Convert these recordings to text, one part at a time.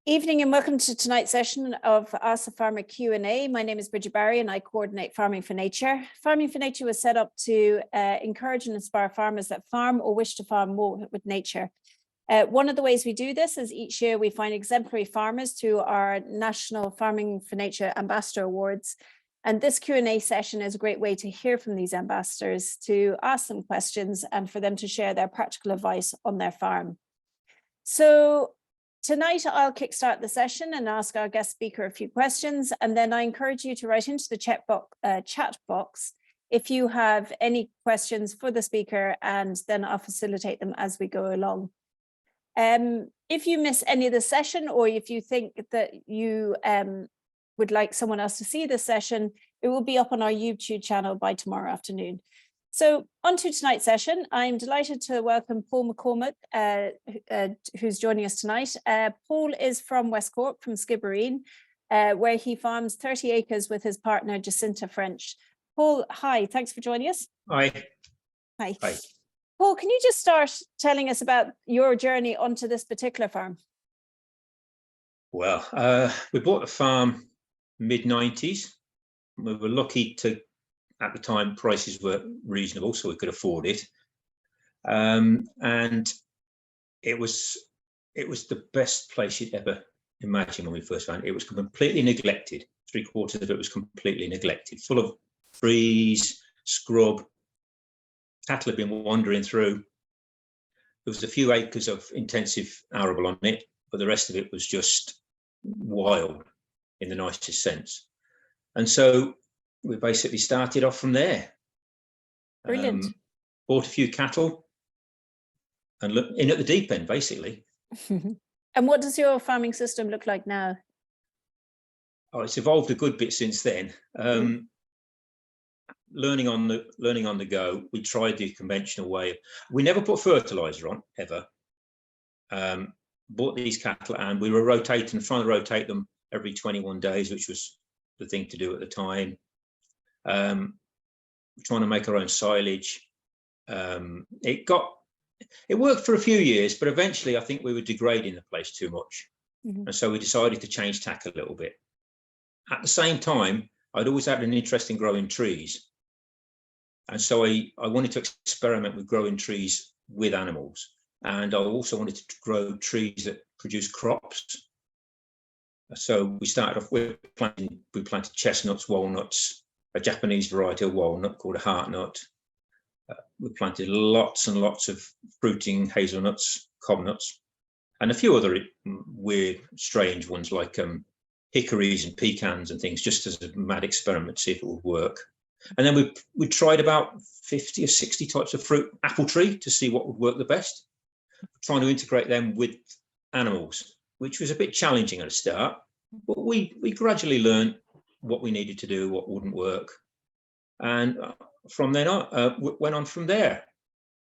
Evening and welcome to tonight's session of Ask the Farmer Q&A. My name is Bridget Barry and I coordinate Farming for Nature. Farming for Nature was set up to encourage and inspire farmers that farm or wish to farm more with nature. One of the ways we do this is each year we find exemplary farmers through our National Farming for Nature Ambassador Awards. And this Q&A session is a great way to hear from these ambassadors, to ask them questions and for them to share their practical advice on their farm. So tonight, I'll kickstart the session and ask our guest speaker a few questions, and then I encourage you to write into the chat box if you have any questions for the speaker, and then I'll facilitate them as we go along. If you miss any of the session, or if you think that you would like someone else to see this session, it will be up on our YouTube channel by tomorrow afternoon. So on to tonight's session, I'm delighted to welcome Paul McCormick, who's joining us tonight. Paul is from West Cork, from Skibbereen, where he farms 30 acres with his partner, Jacinta French. Paul, hi, thanks for joining us. Hi. Hi. Hi. Paul, can you just start telling us about your journey onto this particular farm? Well, we bought the farm mid-90s. We were lucky to, at the time, prices were reasonable, so we could afford it. And it was the best place you'd ever imagine when we first found it. It was completely neglected. 3/4 of it was completely neglected, full of trees, scrub. Cattle had been wandering through. There was a few acres of intensive arable on it, but the rest of it was just wild in the nicest sense. And so we basically started off from there. Brilliant. Bought a few cattle and looked in at the deep end, basically. And what does your farming system look like now? Oh, it's evolved a good bit since then. Learning on the go. We tried the conventional way. We never put fertilizer on, ever. Bought these cattle and we were trying to rotate them every 21 days, which was the thing to do at the time. Trying to make our own silage. It worked for a few years, but eventually I think we were degrading the place too much. And so we decided to change tack a little bit. At the same time, I'd always had an interest in growing trees. And so I wanted to experiment with growing trees with animals. And I also wanted to grow trees that produce crops. So we started off with we planted chestnuts, walnuts, a Japanese variety of walnut called a heart nut. We planted lots and lots of fruiting hazelnuts, cob nuts, and a few other weird, strange ones like hickories and pecans and things, just as a mad experiment to see if it would work. And then we tried about 50 or 60 types of fruit, apple tree, to see what would work the best, trying to integrate them with animals, which was a bit challenging at the start, but we gradually learned what we needed to do, what wouldn't work. And from then on, went on from there.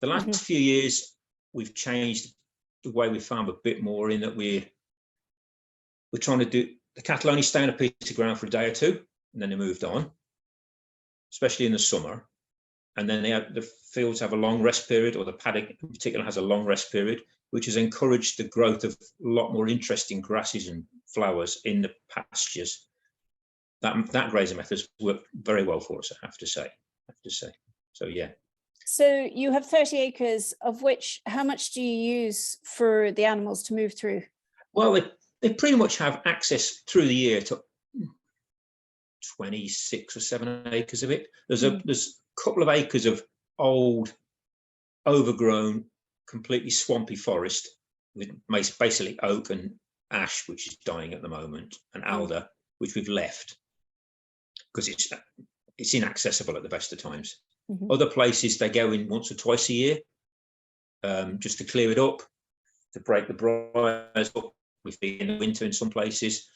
The last few years, we've changed the way we farm a bit more, in that we're trying to do, the cattle only stay on a piece of ground for a day or two, and then they moved on, especially in the summer. And then the fields have a long rest period, or the paddock in particular has a long rest period, which has encouraged the growth of a lot more interesting grasses and flowers in the pastures. That grazing method has worked very well for us, I have to say. So yeah. So you have 30 acres, of which how much do you use for the animals to move through? Well, they pretty much have access through the year to 26 or 7 acres of it. There's a couple of acres of old, overgrown, completely swampy forest with basically oak and ash, which is dying at the moment, and alder, which we've left because it's inaccessible at the best of times. Other places they go in once or twice a year, just to clear it up, to break the briars up. We feed in the winter in some places,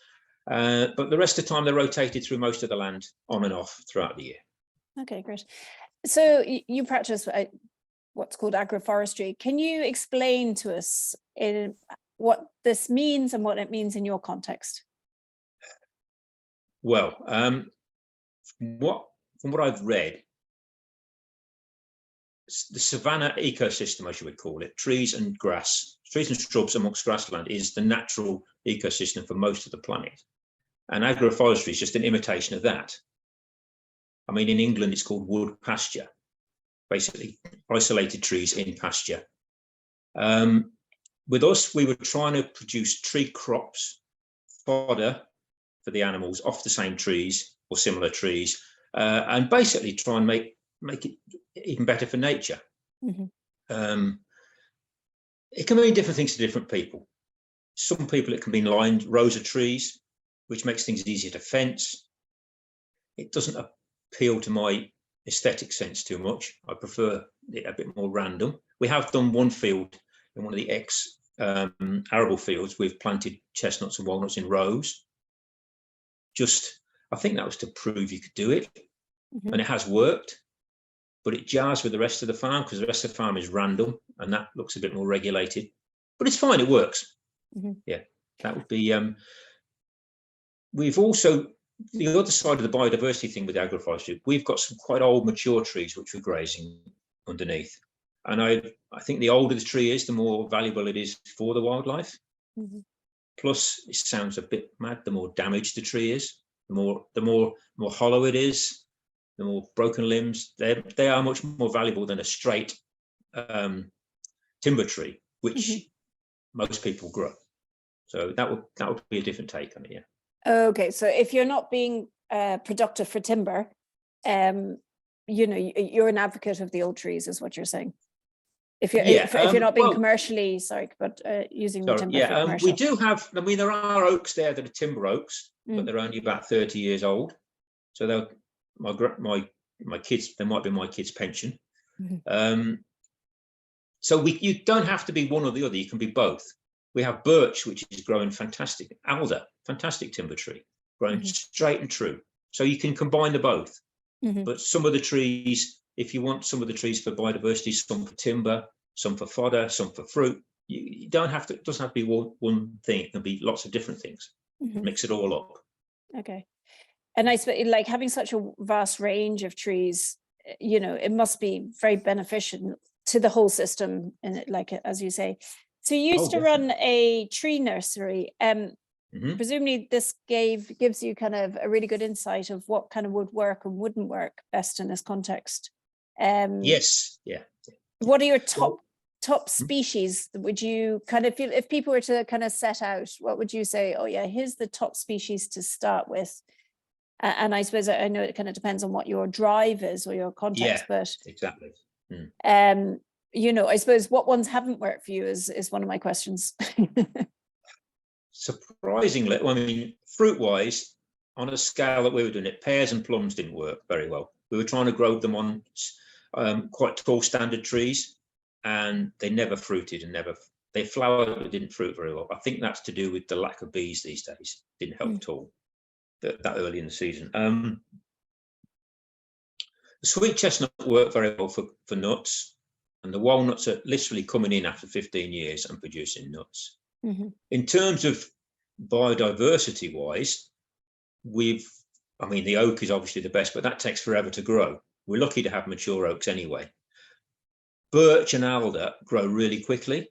but the rest of the time they're rotated through most of the land on and off throughout the year. Okay, great. So you practice what's called agroforestry. Can you explain to us what this means and what it means in your context? Well, from what I've read, the savanna ecosystem, as you would call it, trees and grass, trees and shrubs amongst grassland is the natural ecosystem for most of the planet. And agroforestry is just an imitation of that. I mean, in England, it's called wood pasture, basically isolated trees in pasture. With us, we were trying to produce tree crops, fodder for the animals off the same trees or similar trees, and basically try and make it even better for nature. It can mean different things to different people. Some people, it can mean lined rows of trees, which makes things easier to fence. It doesn't appeal to my aesthetic sense too much. I prefer it a bit more random. We have done one field in one of the arable fields. We've planted chestnuts and walnuts in rows. I think that was to prove you could do it. And it has worked, but it jars with the rest of the farm because the rest of the farm is random and that looks a bit more regulated, but it's fine. It works. Yeah, that would be, we've also, the other side of the biodiversity thing with agroforestry, we've got some quite old mature trees which we're grazing underneath. And I think the older the tree is, the more valuable it is for the wildlife. Plus, it sounds a bit mad, the more damaged the tree is, the more hollow it is, the more broken limbs. They are much more valuable than a straight timber tree, which most people grow. So that would be a different take on it, yeah. Okay, so if you're not being productive for timber, you're an advocate of the old trees, is what you're saying. If you're not being commercially, using the timber for commercial. We do have. I mean, there are oaks there that are timber oaks, but they're only about 30 years old. So my kids, they might be my kids' pension. So you don't have to be one or the other. You can be both. We have birch, which is growing fantastic. Alder, fantastic timber tree, growing straight and true. So you can combine the both. But some of the trees, if you want some of the trees for biodiversity, some for timber, some for fodder, some for fruit, you don't have to. It doesn't have to be one thing. It can be lots of different things. Mix it all up. Okay. And I suppose, like, having such a vast range of trees, it must be very beneficial to the whole system, and like, as you say. So you used to run a tree nursery. Presumably this gives you kind of a really good insight of what kind of would work and wouldn't work best in this context. Yes, yeah. What are your top species? Would you kind of feel, if people were to kind of set out, what would you say? Oh yeah, here's the top species to start with. And I suppose, I know it kind of depends on what your drive is or your context, but exactly. I suppose what ones haven't worked for you is one of my questions. Surprisingly, I mean, fruit-wise, on a scale that we were doing it, pears and plums didn't work very well. We were trying to grow them on quite tall standard trees, and they never fruited and they flowered but didn't fruit very well. I think that's to do with the lack of bees these days. Didn't help at all that early in the season. The sweet chestnut worked very well for nuts, and the walnuts are literally coming in after 15 years and producing nuts. In terms of biodiversity wise, the oak is obviously the best, but that takes forever to grow. We're lucky to have mature oaks anyway. Birch and alder grow really quickly,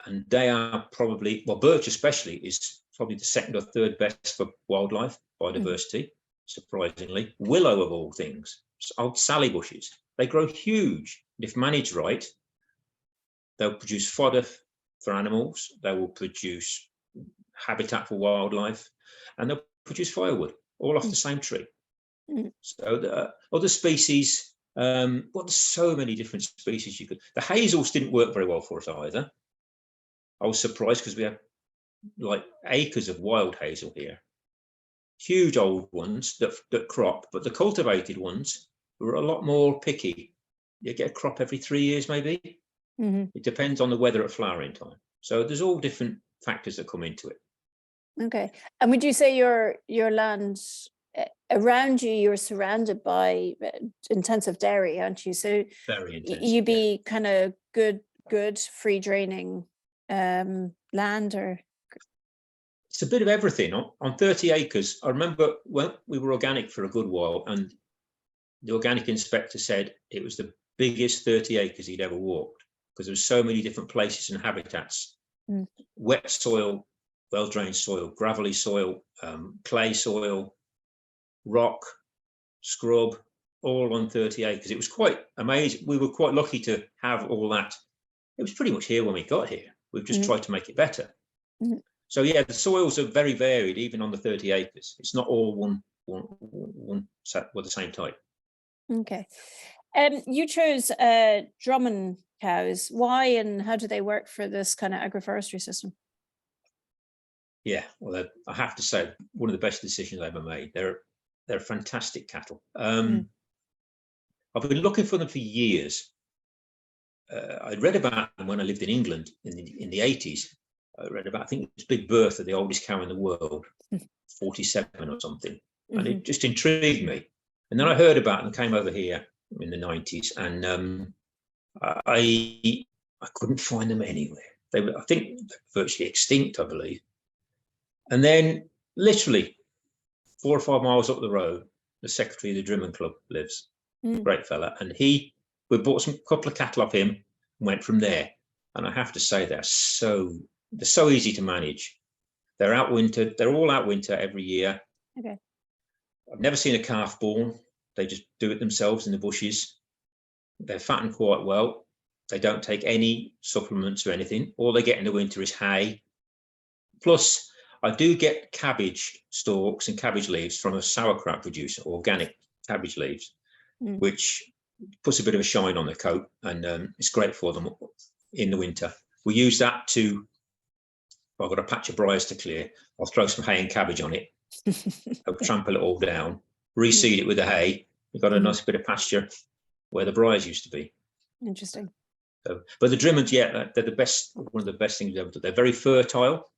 and they are probably, birch especially is probably the second or third best for wildlife biodiversity, surprisingly. Willow, of all things, old sally bushes, they grow huge. If managed right, they'll produce fodder for animals, they will produce habitat for wildlife, and they'll produce firewood, all off the same tree. So the other species, there's so many different species you could. The hazels didn't work very well for us either. I was surprised because we have like acres of wild hazel here, huge old ones that crop, but the cultivated ones were a lot more picky. You get a crop every 3 years, maybe. It depends on the weather at flowering time. So there's all different factors that come into it. Okay. And would you say your land around you, you're surrounded by intensive dairy, aren't you? So very intensive, you'd be kind of good free draining land, or? It's a bit of everything. On 30 acres, I remember when we were organic for a good while, and the organic inspector said it was the biggest 30 acres he'd ever walked, because there's so many different places and habitats. Wet soil, well-drained soil, gravelly soil, clay soil, rock, scrub, all on 30 acres. It was quite amazing. We were quite lucky to have all that. It was pretty much here when we got here. We've just tried to make it better. So yeah, the soils are very varied, even on the 30 acres. It's not all one with the same type. Okay. You chose Drummond cows. Why and how do they work for this kind of agroforestry system? Yeah, well, I have to say, one of the best decisions I ever made. They're fantastic cattle. I've been looking for them for years. I'd read about them when I lived in England in the 80s. I read about, I think it was Big Bertha, the oldest cow in the world, 47 or something. And it just intrigued me. And then I heard about it and came over here in the 90s, and I couldn't find them anywhere. I think they're virtually extinct, I believe. And then literally 4 or 5 miles up the road, the secretary of the Drummond Club lives, great fella. And we bought a couple of cattle off him and went from there. And I have to say, they're so easy to manage. They're outwintered. They're all outwinter every year. Okay. I've never seen a calf born. They just do it themselves in the bushes. They're fattened quite well. They don't take any supplements or anything. All they get in the winter is hay. Plus, I do get cabbage stalks and cabbage leaves from a sauerkraut producer, organic cabbage leaves, which puts a bit of a shine on the coat, and it's great for them in the winter. We use that to, if I've got a patch of briars to clear, I'll throw some hay and cabbage on it. I'll trample it all down, reseed it with the hay. You've got a nice bit of pasture where the briars used to be. Interesting. So, but the Drummonds, yeah, they're the best. One of the best things we've ever done. They're very fertile,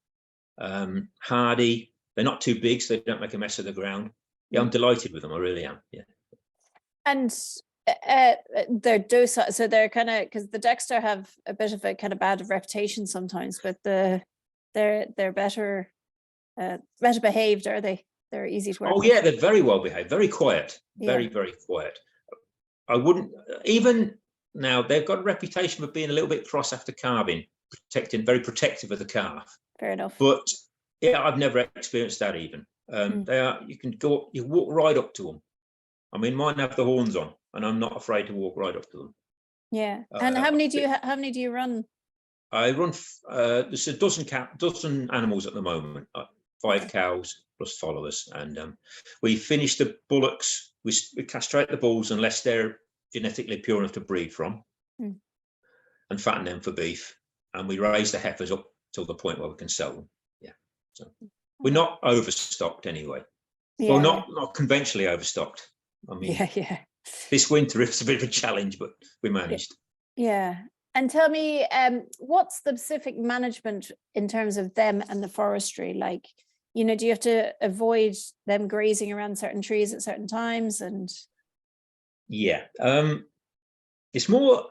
hardy. They're not too big, so they don't make a mess of the ground. Yeah, I'm delighted with them. I really am. Yeah. And they're docile, so they're kind of, because the Dexter have a bit of a kind of bad reputation sometimes, but they're better behaved, are they? They're easy to work with. Yeah, they're very well behaved, very quiet, very quiet. I wouldn't, even now they've got a reputation for being a little bit cross after calving, very protective of the calf. Fair enough. But yeah, I've never experienced that even. You walk right up to them. I mean, mine have the horns on, and I'm not afraid to walk right up to them. Yeah. And how many do you run? I run. There's a dozen animals at the moment. 5 cows plus followers, and we finish the bullocks. We castrate the bulls unless they're genetically pure enough to breed from, and fatten them for beef. And we raise the heifers up till the point where we can sell them. Yeah. So we're not overstocked anyway. Yeah. Well, not conventionally overstocked. I mean, this winter it's a bit of a challenge, but we managed. Yeah. And tell me, what's the specific management in terms of them and the forestry? Like, you know, do you have to avoid them grazing around certain trees at certain times? And yeah, it's more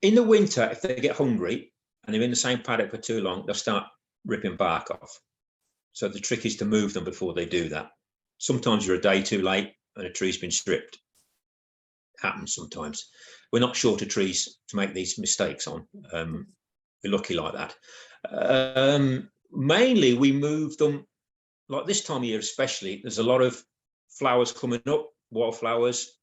in the winter. If they get hungry and they're in the same paddock for too long, they'll start ripping bark off. So the trick is to move them before they do that. Sometimes you're a day too late and a tree's been stripped. Happens sometimes. We're not short of trees to make these mistakes on. We're lucky like that. Mainly we move them, like this time of year especially, there's a lot of flowers coming up, wildflowers,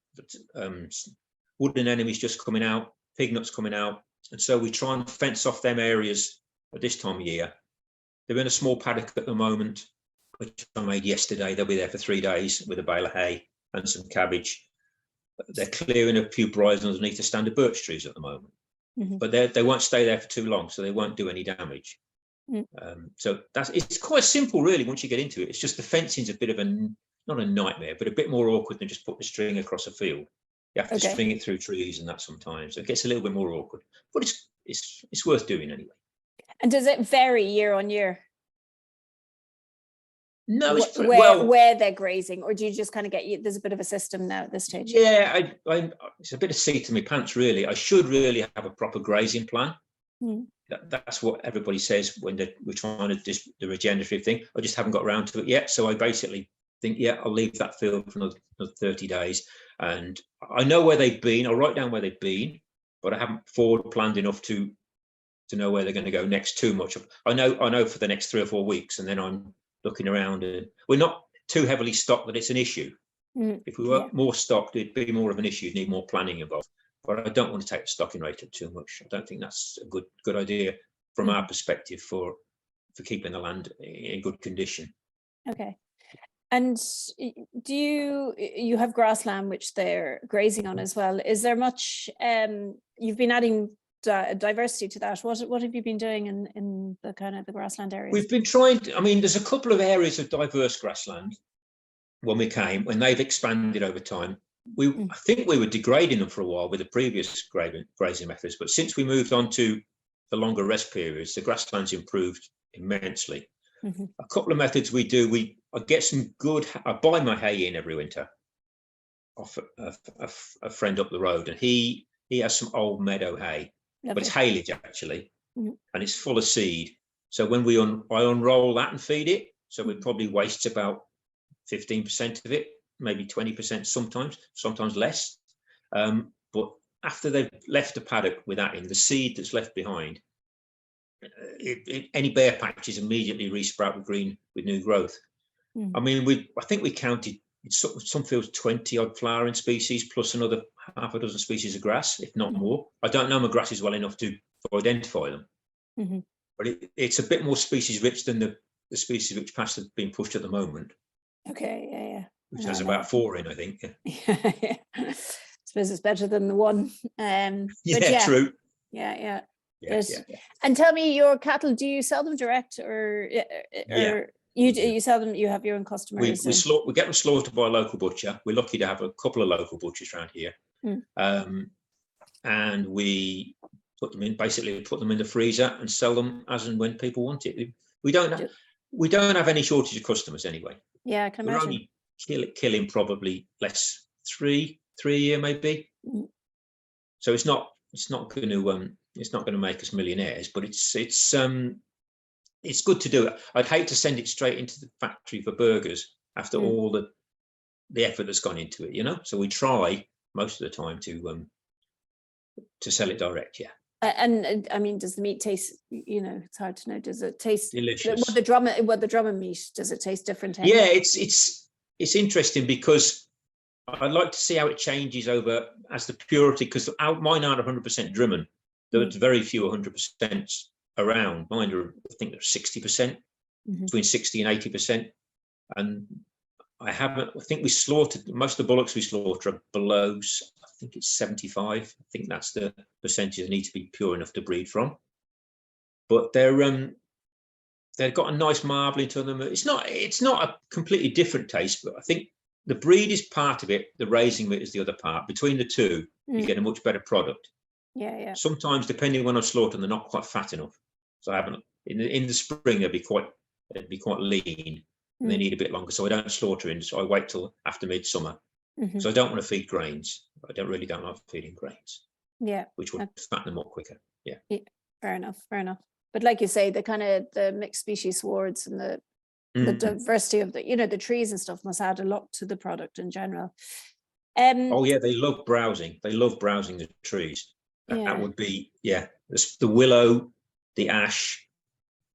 wood anemones just coming out, pig nuts coming out. And so we try and fence off them areas at this time of year. They're in a small paddock at the moment, which I made yesterday. They'll be there for 3 days with a bale of hay and some cabbage. They're clearing a few briars underneath the stand of birch trees at the moment, but they won't stay there for too long, so they won't do any damage. So it's quite simple, really. Once you get into it, it's just the fencing's a bit of not a nightmare, but a bit more awkward than just put the string across a field. You have to string it through trees and that sometimes. So it gets a little bit more awkward, but it's worth doing anyway. And does it vary year on year? No, it's where they're grazing, or do you just kind of there's a bit of a system now at this stage? Yeah, it's a bit of seat to my pants, really. I should really have a proper grazing plan. That's what everybody says when we're trying to do the regenerative thing. I just haven't got around to it yet. So I basically think, I'll leave that field for another 30 days. And I know where they've been. I'll write down where they've been, but I haven't forward planned enough to know where they're going to go next too much. I know for the next 3 or 4 weeks, and then I'm looking around, and we're not too heavily stocked that it's an issue. If we were more stocked, it'd be more of an issue, need more planning involved. But I don't want to take the stocking rate up too much. I don't think that's a good idea from our perspective for keeping the land in good condition. Okay. And do you have grassland which they're grazing on as well? Is there much, you've been adding diversity to that? What have you been doing in the kind of the grassland areas? We've been trying to, I mean, there's a couple of areas of diverse grassland when they've expanded over time. I think we were degrading them for a while with the previous grazing methods, but since we moved on to the longer rest periods, the grasslands improved immensely. A couple of methods we do, I get some good, I buy my hay in every winter off a friend up the road, and he has some old meadow hay. But it's haylage actually, and it's full of seed. So when I unroll that and feed it, so it probably wastes about 15% of it, maybe 20% sometimes less. But after they've left the paddock with that in, the seed that's left behind, any bare patches immediately resprout with new growth. I mean, I think we counted some fields 20 odd flowering species plus another half a dozen species of grass, if not more. I don't know my grasses well enough to identify them, but it's a bit more species rich than the species which past have been pushed at the moment. Okay, yeah. Which has about 4 in, I think. Yeah. I suppose it's better than the one. True. Yeah. And tell me, your cattle, do you sell them direct or you sell them? You have your own customers. We get them slaughtered by a local butcher. We're lucky to have a couple of local butchers around here, and we put them in the freezer and sell them as and when people want it. We don't have any shortage of customers anyway. Yeah, I can imagine. We're only killing probably less, three a year maybe. So it's not going to make us millionaires, but it's good to do it. I'd hate to send it straight into the factory for burgers after all the effort that's gone into it, So we try most of the time to sell it direct. Yeah. And I mean, does the meat taste? It's hard to know. Does it taste delicious? What the Drummond meat, does it taste different? Yeah, it's interesting because I'd like to see how it changes over as the purity, because mine aren't 100% Drummond. There's very few 100% around. Mine are, I think, they're 60%, between 60 and 80%. And I think we slaughtered, most of the bullocks we slaughter are below, I think it's 75. I think that's the percentage that need to be pure enough to breed from. But they've got a nice marbling to them. It's not a completely different taste, but I think the breed is part of it. The raising of it is the other part. Between the two, you get a much better product. Yeah. Sometimes, depending when I slaughter them, they're not quite fat enough. So I haven't. In the spring, they'd be quite lean. And they need a bit longer, so I don't slaughter in. So I wait till after midsummer. So I don't want to feed grains. I don't like feeding grains. Yeah, which would fatten them up quicker. Yeah. Fair enough. But like you say, the kind of the mixed species swards and the diversity of the trees and stuff must add a lot to the product in general. Oh yeah, they love browsing. They love browsing the trees. That would be the willow, the ash,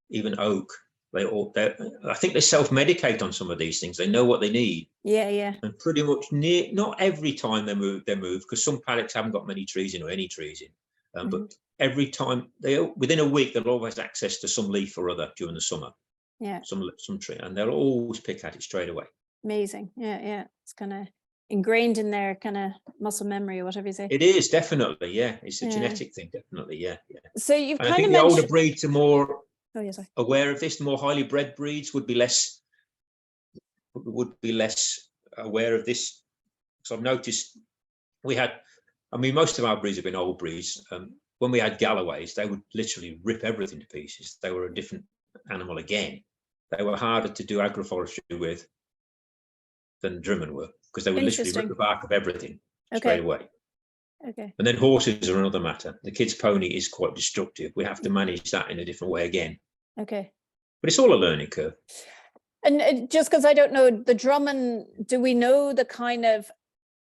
even oak. I think they self-medicate on some of these things. They know what they need. Yeah. And pretty much not every time they move, because some paddocks haven't got many trees in or any trees in. But every time within a week, they'll always have access to some leaf or other during the summer. Yeah. Some tree, and they'll always pick at it straight away. Amazing. Yeah. It's kind of ingrained in their kind of muscle memory or whatever you say. It is definitely, yeah. It's a genetic thing, definitely, yeah. So you've kind of mentioned the older breeds are more aware of this. The more highly bred breeds would be less aware of this. So I've noticed most of our breeds have been old breeds. When we had Galloways, they would literally rip everything to pieces. They were a different animal again. They were harder to do agroforestry with than Drummond were, because they would literally rip the bark of everything straight away. Okay. And then horses are another matter. The kid's pony is quite destructive. We have to manage that in a different way again. Okay. But it's all a learning curve. And just because I don't know the Drummond, do we know the kind of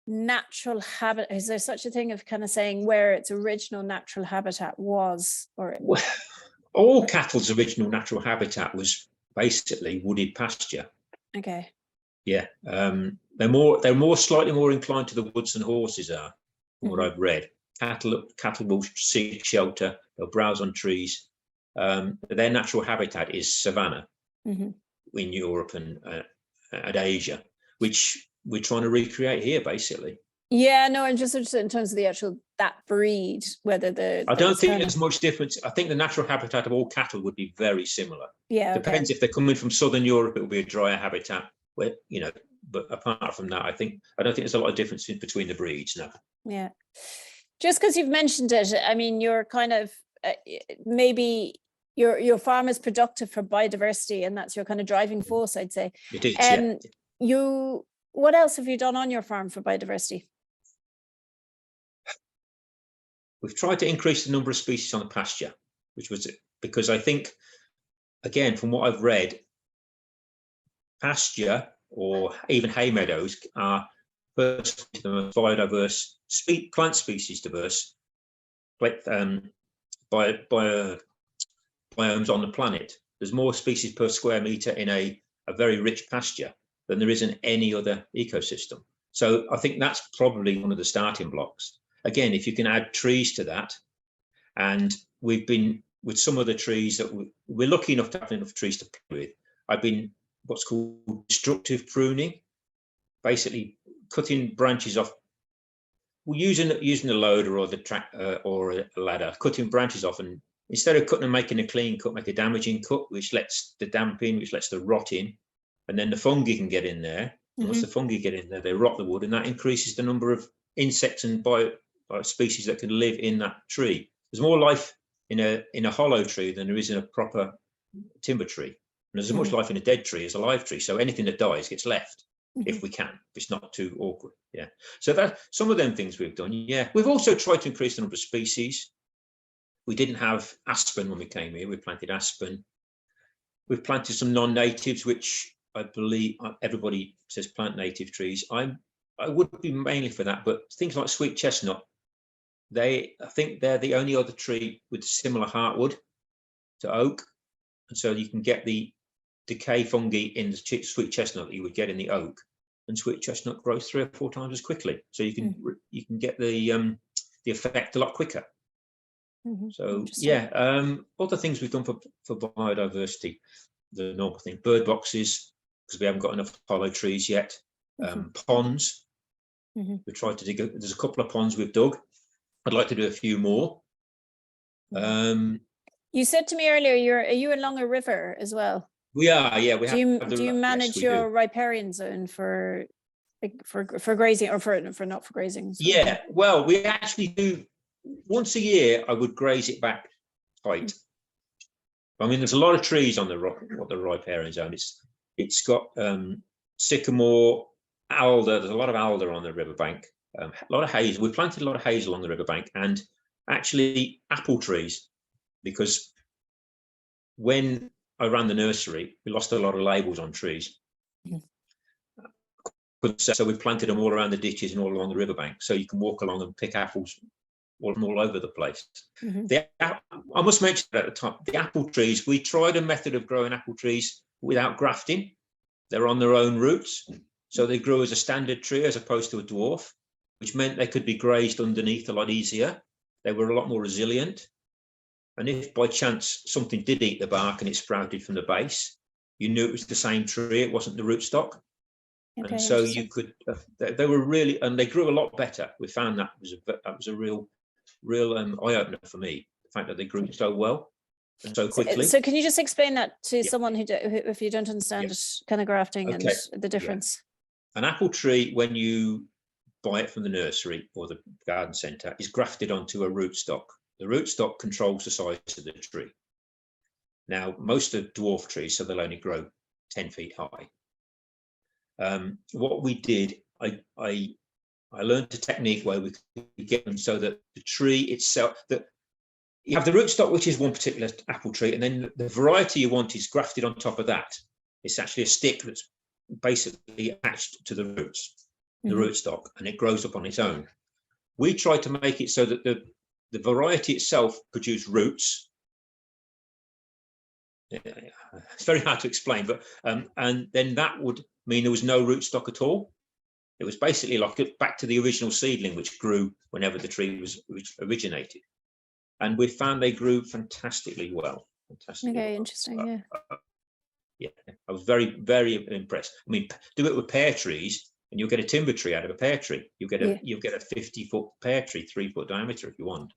natural habitat? Is there such a thing of kind of saying where its original natural habitat was? Or Well, all cattle's original natural habitat was basically wooded pasture. okay. Yeah, they're more slightly more inclined to the woods than horses are, from what I've read. Cattle will seek shelter, they'll browse on trees. Their natural habitat is savanna in Europe and Asia, which we're trying to recreate here, basically. Yeah, no, I'm just interested in terms of the actual, that breed, whether I don't think there's much difference. I think the natural habitat of all cattle would be very similar. Yeah, depends if they're coming from southern Europe, it will be a drier habitat. Where, you know, but apart from that, I don't think there's a lot of difference between the breeds now. Yeah, just because you've mentioned it, I mean, you're kind of maybe your farm is productive for biodiversity, and that's your kind of driving force, I'd say. It is. Yeah. What else have you done on your farm for biodiversity? We've tried to increase the number of species on the pasture, which was because I think, again, from what I've read, pasture or even hay meadows are first the most biodiverse, plant species diverse biomes on the planet. There's more species per square meter in a very rich pasture than there is in any other ecosystem. So I think that's probably one of the starting blocks. Again, if you can add trees to that, and we've been with some of the trees that we're lucky enough to have enough trees to play with. I've been what's called destructive pruning, basically cutting branches off. We're using a loader or or a ladder, cutting branches off, and instead of cutting and making a clean cut, make a damaging cut, which lets the damp in, which lets the rot in, and then the fungi can get in there. Once the fungi get in there, they rot the wood, and that increases the number of insects and species that can live in that tree. There's more life in a hollow tree than there is in a proper timber tree. And there's as much life in a dead tree as a live tree. So anything that dies gets left if we can, if it's not too awkward. Yeah. So that's some of them things we've done. Yeah. We've also tried to increase the number of species. We didn't have aspen when we came here. We planted aspen. We've planted some non-natives, which I believe everybody says plant native trees. I would be mainly for that, but things like sweet chestnut, I think they're the only other tree with similar heartwood to oak, and so you can get the decay fungi in the sweet chestnut that you would get in the oak, and sweet chestnut grows 3 or 4 times as quickly. So you can get the effect a lot quicker. So yeah, other things we've done for biodiversity, the normal thing, bird boxes, because we haven't got enough hollow trees yet. Ponds. We tried to dig. There's a couple of ponds we've dug. I'd like to do a few more. You said to me earlier, are you along a river as well? We are, yeah. Do you manage your riparian zone for grazing, or for not for grazing? Yeah, well, we actually do. Once a year, I would graze it back tight. I mean, there's a lot of trees on the riparian zone. It's got sycamore, alder. There's a lot of alder on the riverbank. A lot of hazel. We planted a lot of hazel on the riverbank, and actually apple trees, because when I ran the nursery, we lost a lot of labels on trees. So we planted them all around the ditches and all along the riverbank, so you can walk along and pick apples all over the place. I must mention at the top, the apple trees, we tried a method of growing apple trees without grafting. They're on their own roots, so they grew as a standard tree as opposed to a dwarf, which meant they could be grazed underneath a lot easier. They were a lot more resilient. And if by chance something did eat the bark and it sprouted from the base, you knew it was the same tree, it wasn't the rootstock. Okay, and so you could, they were really, and they grew a lot better. We found that was a real eye-opener for me, the fact that they grew so well and so quickly. So can you just explain that to someone who, if you don't understand it, kind of grafting and the difference? An apple tree, when you buy it from the nursery or the garden centre, is grafted onto a rootstock. The rootstock controls the size of the tree. Now, most are dwarf trees, so they'll only grow 10 feet high. What we did, I learned a technique where we could get them so that the tree itself, that you have the rootstock, which is one particular apple tree, and then the variety you want is grafted on top of that. It's actually a stick that's basically attached to the roots. the rootstock, and it grows up on its own. We tried to make it so that the variety itself produced roots. It's very hard to explain, but and then that would mean there was no rootstock at all. It was basically like back to the original seedling, which grew whenever the tree was originated. And we found they grew fantastically well. Okay, interesting. Yeah. Yeah, I was very, very impressed. I mean, do it with pear trees, and you'll get a timber tree out of a pear tree. You'll get a 50-foot pear tree, 3-foot diameter if you want.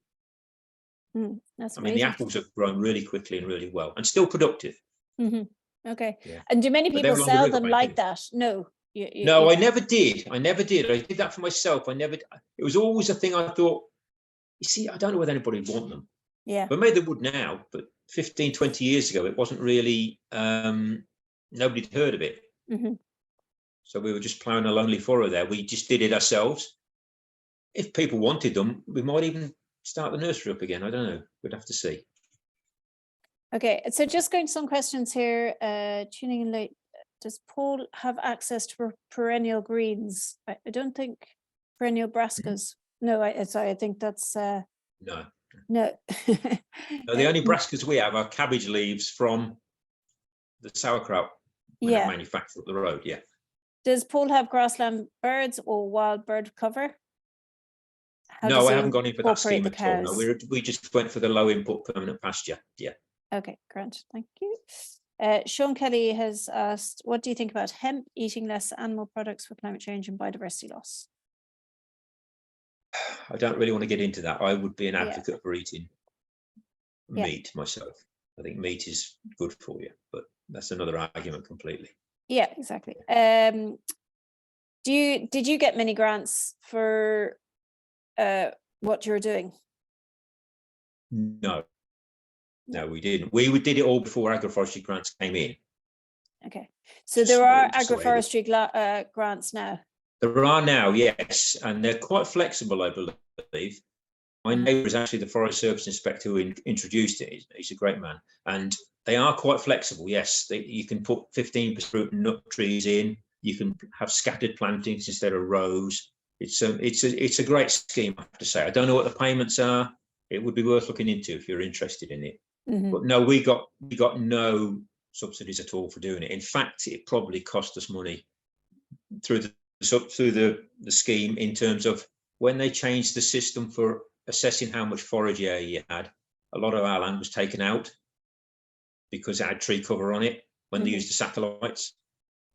That's amazing. I mean, the apples have grown really quickly and really well, and still productive. Okay. Yeah. And do many people sell them like that? No. No, I never did. I did that for myself. It was always a thing I thought, you see, I don't know whether anybody would want them. Yeah. But maybe they would now, but 15, 20 years ago, it wasn't really, nobody'd heard of it. So we were just plowing a lonely furrow there. We just did it ourselves. If people wanted them, we might even start the nursery up again. I don't know. We'd have to see. Okay, so just going to some questions here. Tuning in late. Does Paul have access to perennial greens? I don't think perennial brassicas. No, sorry, I think that's no. No, the only brassicas we have are cabbage leaves from the sauerkraut manufacturer up the road. Yeah. Does Paul have grassland birds or wild bird cover? No, I haven't gone in for that scheme at all. No, we just went for the low input permanent pasture. Yeah. Okay, Grant, thank you. Sean Kelly has asked, what do you think about hemp eating less animal products for climate change and biodiversity loss? I don't really want to get into that. I would be an advocate for eating meat myself. I think meat is good for you, but that's another argument completely. Yeah, exactly. Did you get many grants for what you're doing? No, we didn't. We did it all before agroforestry grants came in. Okay, so there are agroforestry grants now. There are now, yes, and they're quite flexible, I believe. My neighbour is actually the Forest Service Inspector who introduced it. He's a great man, and they are quite flexible. Yes, you can put 15% fruit and nut trees in. You can have scattered plantings instead of rows. It's a great scheme, I have to say. I don't know what the payments are. It would be worth looking into if you're interested in it. But no, we got no subsidies at all for doing it. In fact, it probably cost us money through the scheme in terms of when they changed the system for assessing how much forage area you had. A lot of our land was taken out because it had tree cover on it when they used the satellites,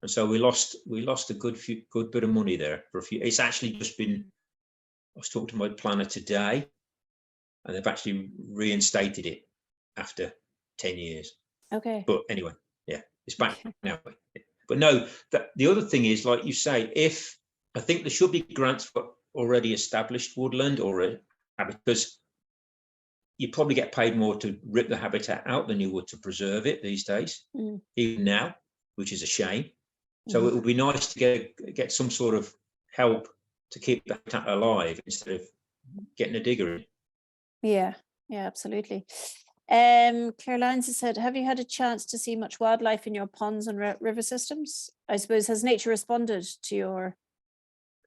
and so we lost a good bit of money there for a few. It's actually just been. I was talking to my planner today, and they've actually reinstated it after 10 years. Okay. But anyway, yeah, it's back now. But no, the other thing is, like you say, I think there should be grants for already established woodland because you probably get paid more to rip the habitat out than you would to preserve it these days, even now, which is a shame. So it would be nice to get some sort of help to keep the habitat alive instead of getting a digger in. Yeah, absolutely. Claire Lyons has said, have you had a chance to see much wildlife in your ponds and river systems? I suppose, has nature responded to your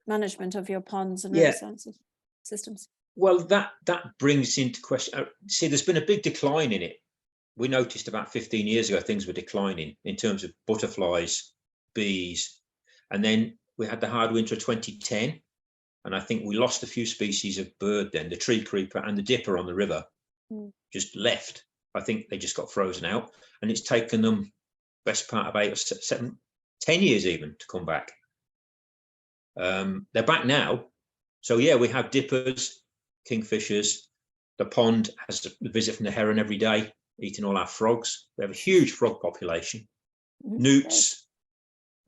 management of your ponds and river systems? Well, that brings into question. See, there's been a big decline in it. We noticed about 15 years ago things were declining in terms of butterflies, bees, and then we had the hard winter of 2010, and I think we lost a few species of bird then. The tree creeper and the dipper on the river just left. I think they just got frozen out, and it's taken them best part of 8 or 7, 10 years even to come back. They're back now. So yeah, we have dippers, kingfishers. The pond has a visit from the heron every day, eating all our frogs. We have a huge frog population. Newts,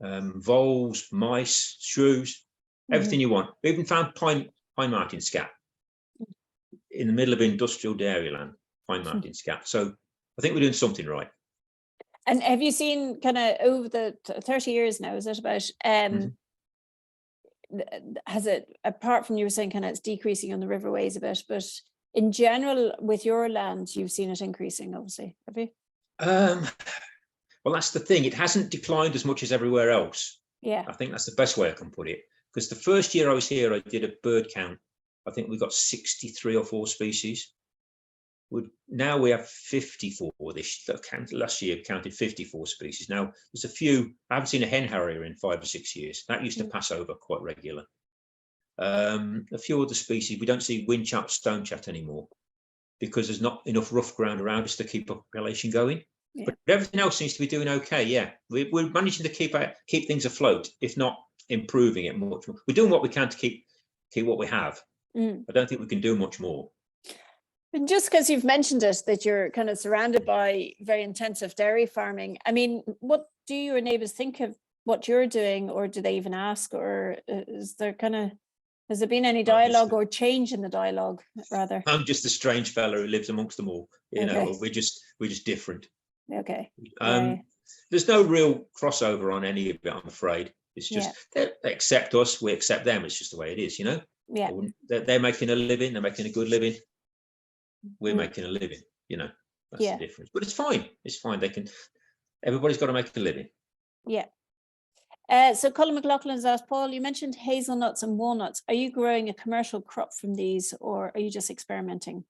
voles, mice, shrews, everything you want. We even found pine martin scat in the middle of industrial dairyland, pine martin scat. So I think we're doing something right. And have you seen kind of over the 30 years now, is it about, has it, apart from you were saying kind of it's decreasing on the riverways a bit, but in general with your land, you've seen it increasing, obviously, have you? Well, that's the thing. It hasn't declined as much as everywhere else. Yeah. I think that's the best way I can put it. because the first year I was here, I did a bird count. I think we got 63 or 4 species. Now we have 54. Last year counted 54 species. Now there's a few. I haven't seen a hen harrier in 5 or 6 years. That used to pass over quite regular. A few other species. We don't see windchat, stonechat anymore because there's not enough rough ground around us to keep population going. Yeah. But everything else seems to be doing okay. Yeah, we're managing to keep things afloat, if not improving it much. We're doing what we can to keep what we have. I don't think we can do much more. And just because you've mentioned it, that you're kind of surrounded by very intensive dairy farming, I mean, what do your neighbours think of what you're doing, or do they even ask, or has there been any dialogue or change in the dialogue, rather? I'm just a strange fellow who lives amongst them all. You know, we're just different. Okay. There's no real crossover on any of it, I'm afraid. It's just they accept us, we accept them. It's just the way it is, you know. Yeah. They're making a living. They're making a good living. We're making a living, you know. That's the difference. But it's fine. It's fine. Everybody's got to make a living. Yeah. So Colin McLaughlin's asked, Paul, you mentioned hazelnuts and walnuts. Are you growing a commercial crop from these, or are you just experimenting?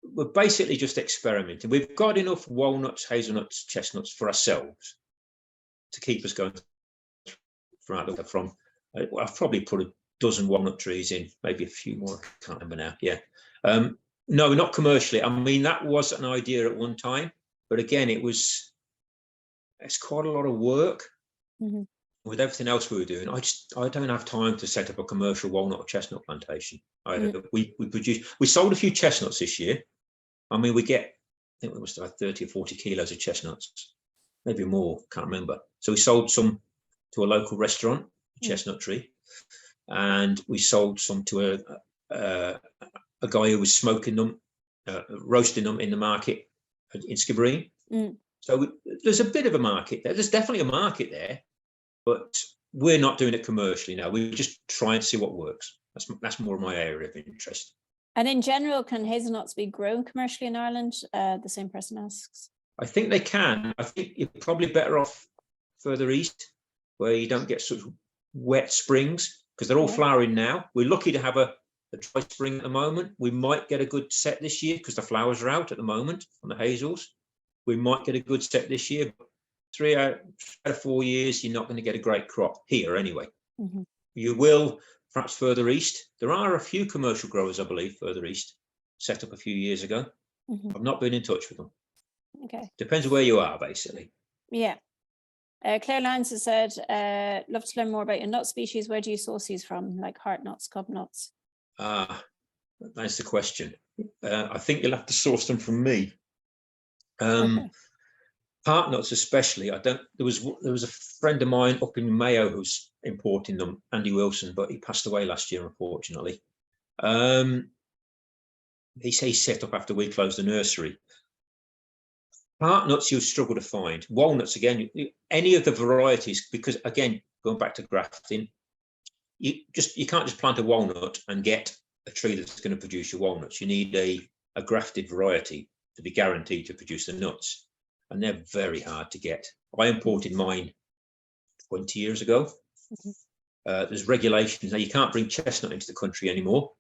We're basically just experimenting. We've got enough walnuts, hazelnuts, chestnuts for ourselves to keep us going from. I've probably put a dozen walnut trees in, maybe a few more. I can't remember now. Yeah. No, not commercially. I mean, that was an idea at one time, but again, it's quite a lot of work with everything else we were doing. I don't have time to set up a commercial walnut or chestnut plantation. We sold a few chestnuts this year. I mean, I think we must have had 30 or 40 kilos of chestnuts, maybe more, can't remember. So we sold some to a local restaurant, chestnut tree, and we sold some to a guy who was smoking them, roasting them in the market in Skibbereen. So there's a bit of a market there. There's definitely a market there, but we're not doing it commercially now. We're just trying to see what works. That's more my area of interest. And in general, can hazelnuts be grown commercially in Ireland? The same person asks. I think they can. I think you're probably better off further east, where you don't get sort of wet springs, because they're all flowering now. We're lucky to have a dry spring at the moment. We might get a good set this year because the flowers are out at the moment on the hazels. We might get a good set this year. 3 out of 4 years, you're not going to get a great crop here anyway. You will perhaps further east. There are a few commercial growers, I believe, further east, set up a few years ago. I've not been in touch with them. Okay. Depends where you are, basically. Yeah. Claire Lyons has said, love to learn more about your nut species. Where do you source these from, like heart nuts, cob nuts? That's the question. I think you'll have to source them from me. Heart nuts especially. There was a friend of mine up in Mayo who's importing them, Andy Wilson, but he passed away last year, unfortunately. He set up after we closed the nursery. Heart nuts you'll struggle to find. Walnuts, again, any of the varieties, because again, going back to grafting, you can't just plant a walnut and get a tree that's going to produce your walnuts. You need a grafted variety to be guaranteed to produce the nuts, and they're very hard to get. I imported mine 20 years ago. There's regulations now. You can't bring chestnut into the country anymore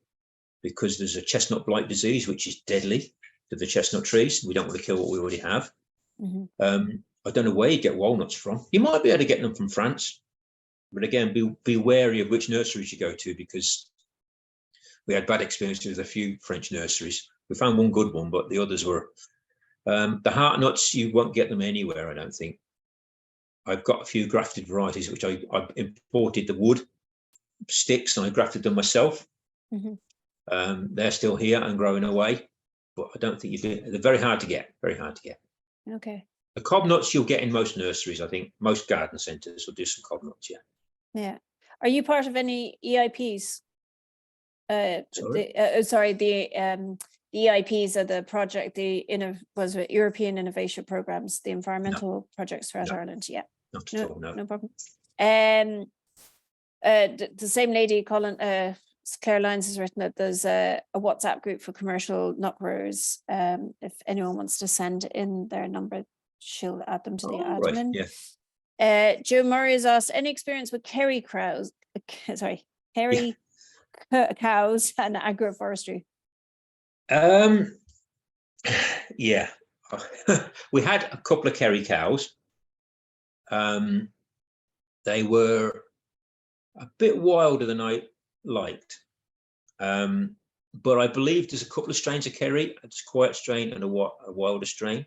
because there's a chestnut blight disease which is deadly to the chestnut trees. We don't want to kill what we already have. I don't know where you get walnuts from. You might be able to get them from France, but again, be wary of which nurseries you go to, because we had bad experiences with a few French nurseries. We found one good one, but the others were the heart nuts. You won't get them anywhere, I don't think. I've got a few grafted varieties which I imported the wood sticks and I grafted them myself. They're still here and growing away, but I don't think they're very hard to get. Very hard to get. Okay. The cob nuts you'll get in most nurseries. I think most garden centres will do some cob nuts. Yeah. Yeah. Are you part of any EIPs? The EIPs are the project, European Innovation Programs, the environmental projects throughout Ireland. Yeah. Not at all, no. No problem. The same lady, Claire Lyons, has written that there's a WhatsApp group for commercial nut growers. If anyone wants to send in their number, she'll add them to the admin. Right, yeah. Joe Murray has asked, any experience with Kerry cows hairy cows and agroforestry? Yeah, we had a couple of Kerry cows. They were a bit wilder than I liked. But I believe there's a couple of strains of Kerry, a quiet strain and a wilder strain.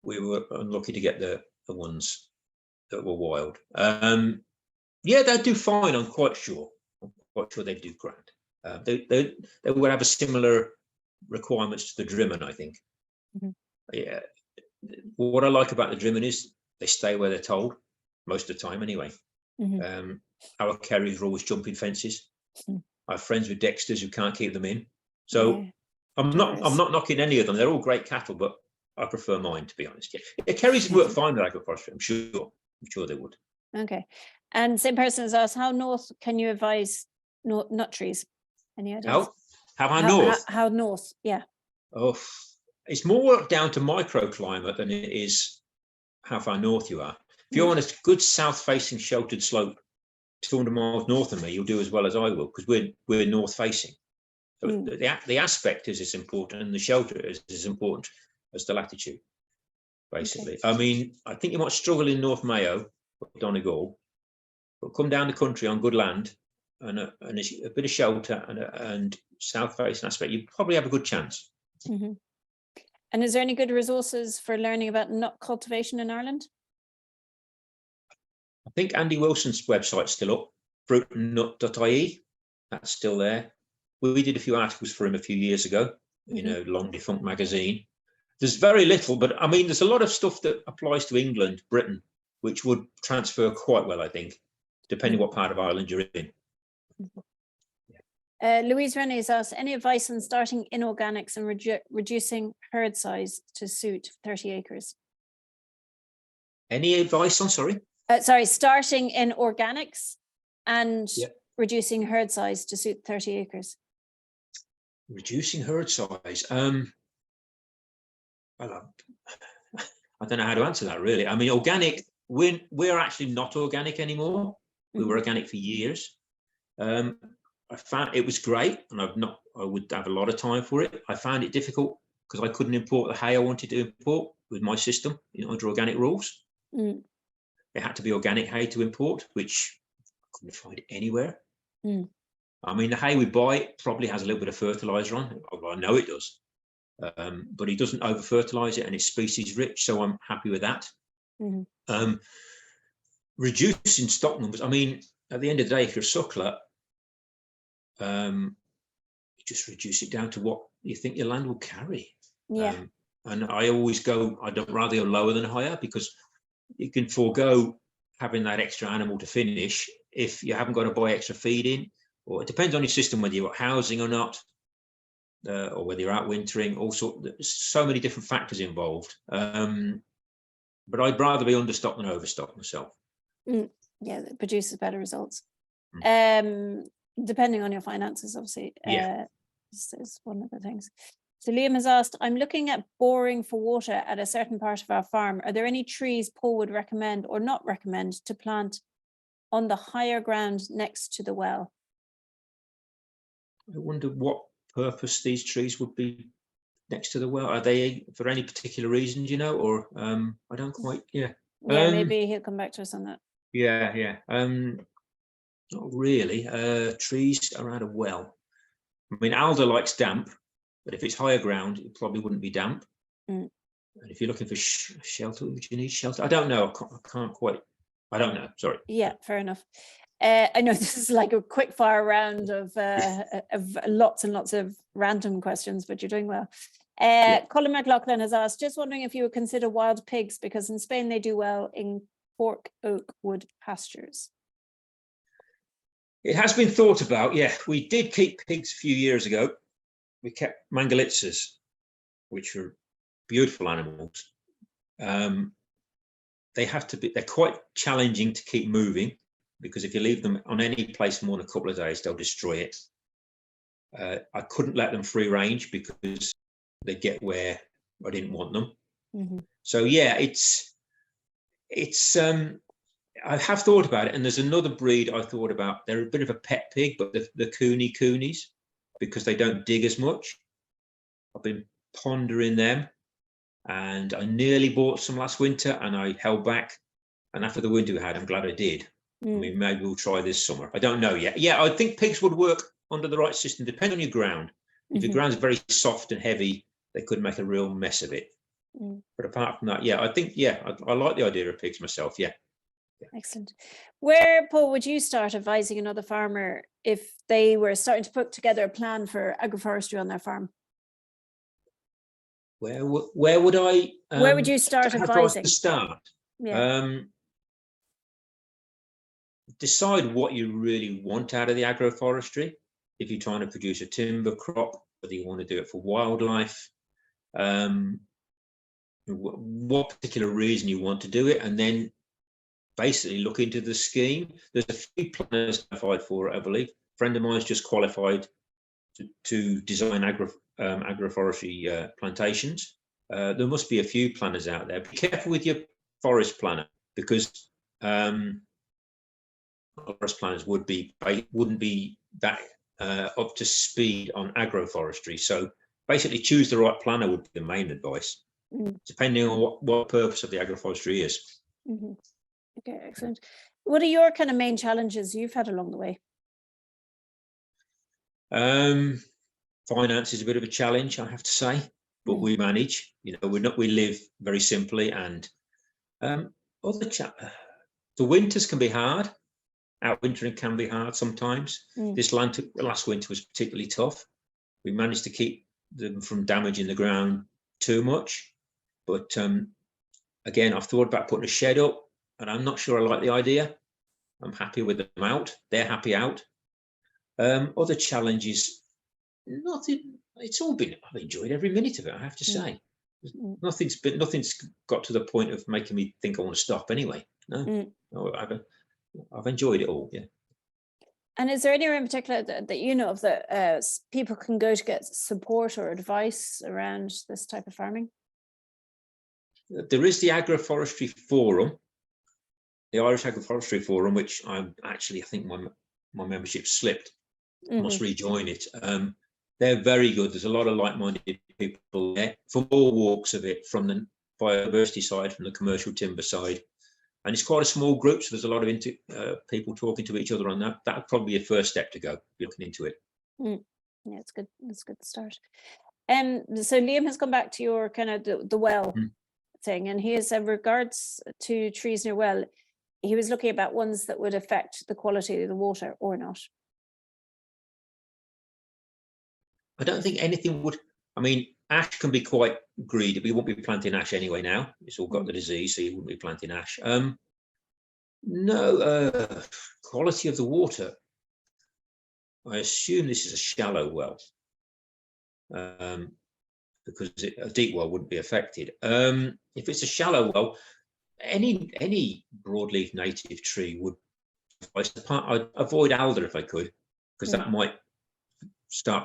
We were unlucky to get the ones that were wild. Yeah, they do fine, I'm quite sure. They do grand. They would have a similar requirements to the Drimmen, I think. Yeah. What I like about the Drimmen is they stay where they're told most of the time anyway. Our Kerrys are always jumping fences. I have friends with Dexters who can't keep them in. So I'm not knocking any of them. They're all great cattle, but I prefer mine, to be honest. Yeah, Kerrys work fine with agroforestry, I'm sure they would. Okay. And same person has asked, how north can you advise nut trees? Any ideas? How north? Yeah. Oh, it's more down to microclimate than it is how far north you are. If you're on a good south-facing sheltered slope 200 miles north of me, you'll do as well as I will, because we're north-facing. So the aspect is as important, and the shelter is as important as the latitude, basically. Okay. I mean, I think you might struggle in North Mayo or Donegal, but come down the country on good land and a bit of shelter and south-facing aspect, you probably have a good chance. And is there any good resources for learning about nut cultivation in Ireland? I think Andy Wilson's website's still up, fruitandnut.ie. That's still there. We did a few articles for him a few years ago in a long defunct magazine. There's very little, but I mean, there's a lot of stuff that applies to England, Britain, which would transfer quite well, I think, depending what part of Ireland you're in. Louise Rennie has asked, any advice on starting inorganics and reducing herd size to suit 30 acres? Any advice on, sorry, starting in organics and reducing herd size to suit 30 acres. Reducing herd size. Well, I don't know how to answer that, really. I mean, organic, we're actually not organic anymore. We were organic for years. I found it was great, and I would have a lot of time for it. I found it difficult because I couldn't import the hay I wanted to import with my system, under organic rules. It had to be organic hay to import, which I couldn't find anywhere. I mean, the hay we buy probably has a little bit of fertilizer on. I know it does, but it doesn't over fertilize it, and it's species rich, so I'm happy with that. Reducing stock numbers. I mean, at the end of the day, if you're a suckler, you just reduce it down to what you think your land will carry. And I always go, I'd rather go lower than higher, because you can forego having that extra animal to finish if you haven't got to buy extra feed in, or it depends on your system, whether you've got housing or not, or whether you're out wintering. So many different factors involved. But I'd rather be understocked than overstocked myself. Yeah, it produces better results. Depending on your finances, obviously. Is one of the things. So Liam has asked, I'm looking at boring for water at a certain part of our farm. Are there any trees Paul would recommend or not recommend to plant on the higher ground next to the well? I wonder what purpose these trees would be next to the well. Are they for any particular reason, or I don't quite, maybe he'll come back to us on that. Not really. Trees around a well. I mean, alder likes damp, but if it's higher ground, it probably wouldn't be damp. And if you're looking for shelter, would you need shelter? I don't know. I can't quite. I don't know. Sorry. Yeah, fair enough. I know this is like a quick fire round of lots and lots of random questions, but you're doing well. Colin McLaughlin has asked, just wondering if you would consider wild pigs, because in Spain they do well in cork oak wood pastures. It has been thought about. Yeah, we did keep pigs a few years ago. We kept mangalitzas, which are beautiful animals. They're quite challenging to keep moving, because if you leave them on any place more than a couple of days, they'll destroy it. I couldn't let them free range because they get where I didn't want them. So yeah, it's I have thought about it, and there's another breed I thought about. They're a bit of a pet pig, but the coonies, because they don't dig as much. I've been pondering them, and I nearly bought some last winter, and I held back. And after the winter we had, I'm glad I did. I mean, maybe we'll try this summer. I don't know yet. Yeah, I think pigs would work under the right system, depending on your ground. If your ground's very soft and heavy, they could make a real mess of it. But apart from that, yeah, I think, I like the idea of pigs myself. Yeah. Excellent. Where, Paul, would you start advising another farmer if they were starting to put together a plan for agroforestry on their farm? Where would I? Where would you start advising? To start. Yeah. Decide what you really want out of the agroforestry. If you're trying to produce a timber crop, whether you want to do it for wildlife, what particular reason you want to do it, and then basically look into the scheme. There's a few planners qualified for it, I believe. A friend of mine's just qualified to design agroforestry plantations. There must be a few planners out there. Be careful with your forest planner, because forest planners wouldn't be that up to speed on agroforestry. So basically choose the right planner would be the main advice, depending on what purpose of the agroforestry is. Okay, excellent. What are your kind of main challenges you've had along the way? Finance is a bit of a challenge, I have to say, but we manage. We live very simply, and the winters can be hard. Outwintering can be hard sometimes. This last winter was particularly tough. We managed to keep them from damaging the ground too much, but again, I've thought about putting a shed up, and I'm not sure I like the idea. I'm happy with them out. They're happy out. Other challenges, nothing. It's all been. I've enjoyed every minute of it, I have to say. Nothing's got to the point of making me think I want to stop. Anyway, no, I've enjoyed it all. Yeah. And is there anywhere in particular that you know of that people can go to get support or advice around this type of farming? There is the Agroforestry Forum, the Irish Agroforestry Forum, which I think my membership slipped. I must rejoin it. They're very good. There's a lot of like-minded people there from all walks of it, from the biodiversity side, from the commercial timber side. And it's quite a small group, so there's a lot of people talking to each other on that. That would probably be a first step to go, looking into it. Yeah, it's good. It's a good start. So Liam has come back to your kind of the well thing, and he has regards to trees near well. He was looking about ones that would affect the quality of the water or not. I don't think anything would. I mean, ash can be quite greedy. We won't be planting ash anyway now. It's all got the disease, so you wouldn't be planting ash. No, quality of the water. I assume this is a shallow well, because a deep well wouldn't be affected. If it's a shallow well, any broadleaf native tree would. I'd avoid alder if I could, because that might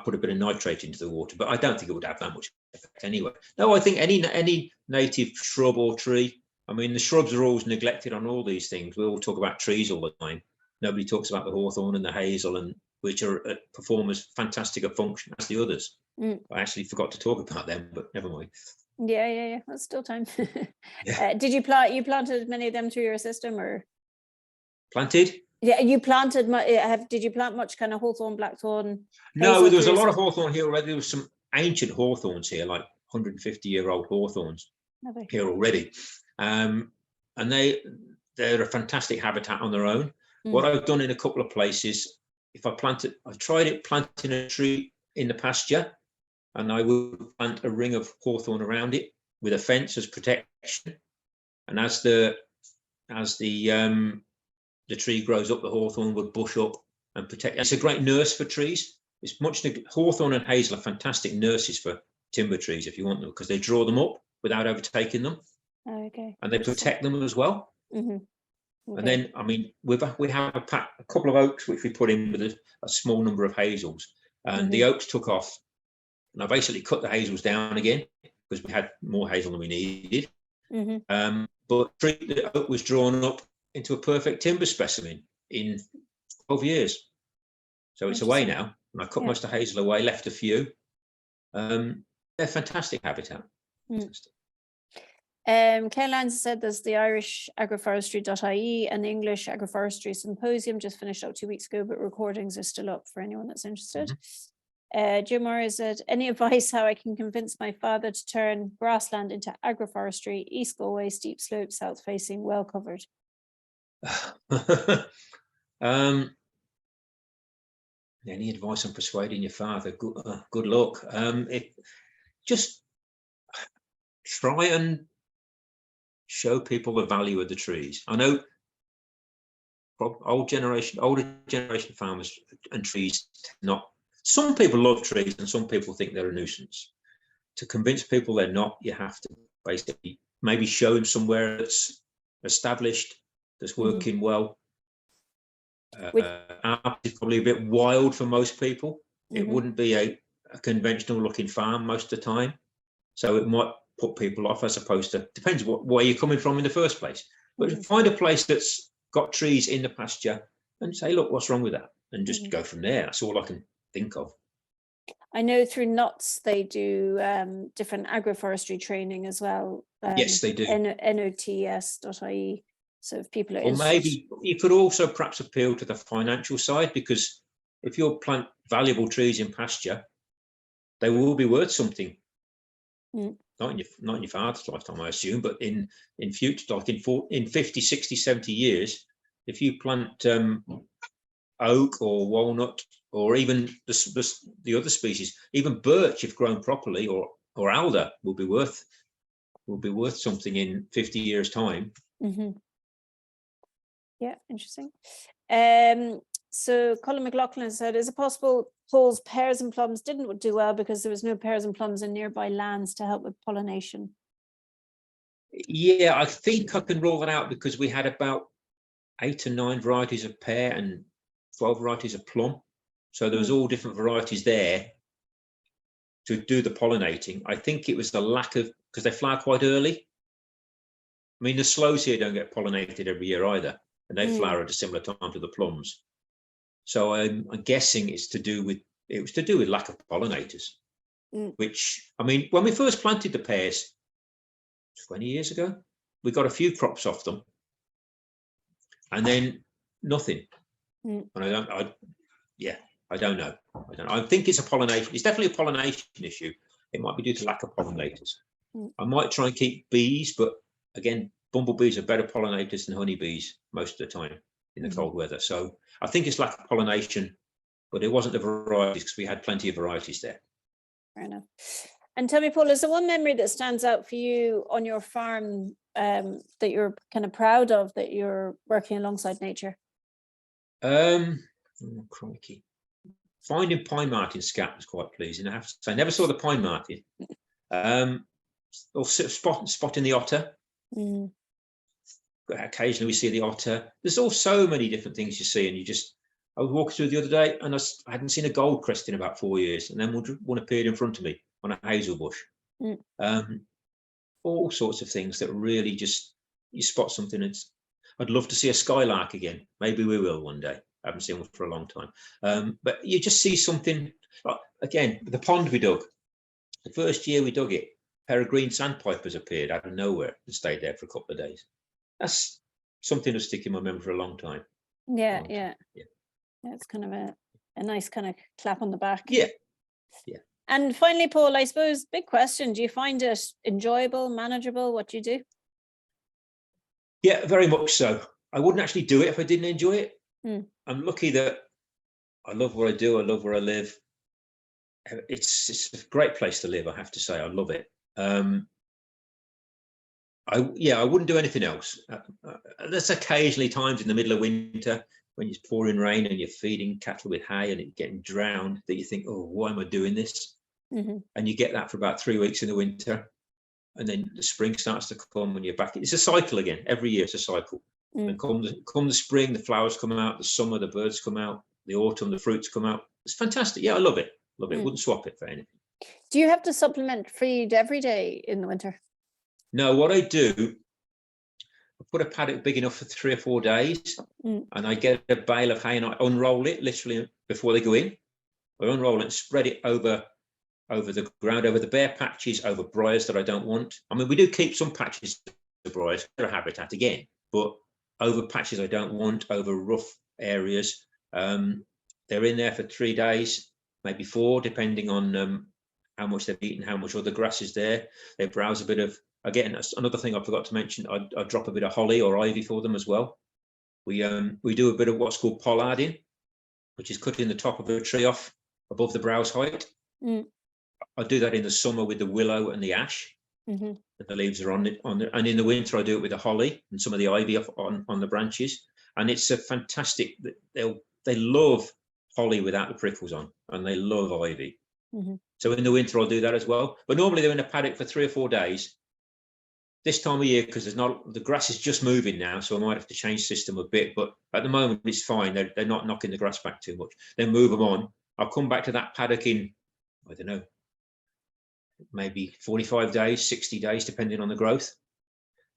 put a bit of nitrate into the water, but I don't think it would have that much effect anyway. No, I think any native shrub or tree. I mean, the shrubs are always neglected on all these things. We all talk about trees all the time. Nobody talks about the hawthorn and the hazel, and which perform as fantastic a function as the others. I actually forgot to talk about them, but never mind. Yeah. That's still time. Did you planted many of them through your system, or planted? Yeah, you planted. Did you plant much kind of hawthorn, blackthorn? No, there was a lot of hawthorn here already. There was some ancient hawthorns here, like 150-year-old hawthorns here already, and they're a fantastic habitat on their own. What I've done in a couple of places, I've tried planting a tree in the pasture, and I would plant a ring of hawthorn around it with a fence as protection, and as the tree grows up, the hawthorn would bush up and protect. It's a great nurse for trees. Hawthorn and hazel are fantastic nurses for timber trees if you want them, because they draw them up without overtaking them. Okay. And they protect them as well. Okay. And then, I mean, we have a couple of oaks which we put in with a small number of hazels, and the oaks took off. And I basically cut the hazels down again because we had more hazel than we needed. But the oak was drawn up into a perfect timber specimen in 12 years. So it's away now, and I cut most of hazel away, left a few. They're fantastic habitat. Fantastic. Caroline said there's the Irish agroforestry.ie and the English agroforestry symposium just finished up 2 weeks ago, but recordings are still up for anyone that's interested. Jim Murray said, any advice how I can convince my father to turn grassland into agroforestry, East Galway, steep slope, south facing, well covered? Any advice on persuading your father? Good luck. Just try and show people the value of the trees. I know older generation farmers and trees not. Some people love trees and some people think they're a nuisance. To convince people they're not, you have to basically maybe show them somewhere that's established, that's working well. Ours is probably a bit wild for most people. It wouldn't be a conventional looking farm most of the time. So it might put people off as opposed to, depends where you're coming from in the first place. But find a place that's got trees in the pasture and say, look, what's wrong with that? And just go from there. That's all I can think of. I know through NOTS they do different agroforestry training as well. Yes, they do. NOTS.ie. So if people are interested. Maybe you could also perhaps appeal to the financial side, because if you plant valuable trees in pasture, they will be worth something. Not in your father's lifetime, I assume, but in future, like in 50, 60, 70 years, if you plant oak or walnut, or even the other species, even birch, if grown properly, or alder, will be worth something in 50 years' time. Yeah, interesting. So Colin McLaughlin said, is it possible Paul's pears and plums didn't do well because there was no pears and plums in nearby lands to help with pollination? Yeah, I think I can rule that out, because we had about 8 or 9 varieties of pear and 12 varieties of plum. So there was all different varieties there to do the pollinating. I think it was the lack of, because they flower quite early. I mean, the sloes here don't get pollinated every year either, and they flower at a similar time to the plums. So I'm guessing it was to do with lack of pollinators, which, I mean, when we first planted the pears 20 years ago, we got a few crops off them and then nothing. And I don't know. I think it's a pollination. It's definitely a pollination issue. It might be due to lack of pollinators. I might try and keep bees, but again, bumblebees are better pollinators than honeybees most of the time in the cold weather. So I think it's lack of pollination, but it wasn't the varieties, because we had plenty of varieties there. Fair enough. And tell me, Paul, is there one memory that stands out for you on your farm that you're kind of proud of, that you're working alongside nature? Crikey. Finding pine marten scat was quite pleasing, I have to say. I never saw the pine marten. Or spotting the otter. Occasionally we see the otter. There's all so many different things you see, and I was walking through the other day and I hadn't seen a gold crest in about 4 years, and then one appeared in front of me on a hazel bush. All sorts of things that really just, you spot something. I'd love to see a skylark again. Maybe we will one day. I haven't seen one for a long time. But you just see something. Again, the pond we dug. The first year we dug it, a pair of green sandpipers appeared out of nowhere and stayed there for a couple of days. That's something to stick in my memory for a long time. Yeah. It's kind of a nice kind of clap on the back. Yeah. And finally, Paul, I suppose, big question. Do you find it enjoyable, manageable, what you do? Yeah, very much so. I wouldn't actually do it if I didn't enjoy it. I'm lucky that I love what I do. I love where I live. It's a great place to live, I have to say. I love it. I wouldn't do anything else. There's occasionally times in the middle of winter when it's pouring rain and you're feeding cattle with hay and it's getting drowned that you think, oh, why am I doing this? And you get that for about 3 weeks in the winter, and then the spring starts to come and you're back. It's a cycle again. Every year it's a cycle. And come the spring, the flowers come out, the summer, the birds come out, the autumn, the fruits come out. It's fantastic. Yeah, I love it. Wouldn't swap it for anything. Do you have to supplement feed every day in the winter? No, what I do, put a paddock big enough for 3 or 4 days, and I get a bale of hay and I unroll it literally before they go in. I unroll it and spread it over the ground, over the bare patches, over briars that I don't want. I mean, we do keep some patches of briars for a habitat again, but over patches I don't want, over rough areas. They're in there for 3 days, maybe 4, depending on how much they've eaten, how much other grass is there. They browse a bit of, again, that's another thing I forgot to mention, I drop a bit of holly or ivy for them as well. We do a bit of what's called pollarding, which is cutting the top of a tree off above the browse height. I do that in the summer with the willow and the ash. The leaves are on it, and in the winter I do it with the holly and some of the ivy on the branches. And it's a fantastic, they love holly without the prickles on, and they love ivy. So in the winter I'll do that as well. But normally they're in a paddock for 3 or 4 days. This time of year, because the grass is just moving now, so I might have to change system a bit. But at the moment it's fine. They're not knocking the grass back too much. Then move them on. I'll come back to that paddock in, I don't know, maybe 45 days, 60 days, depending on the growth.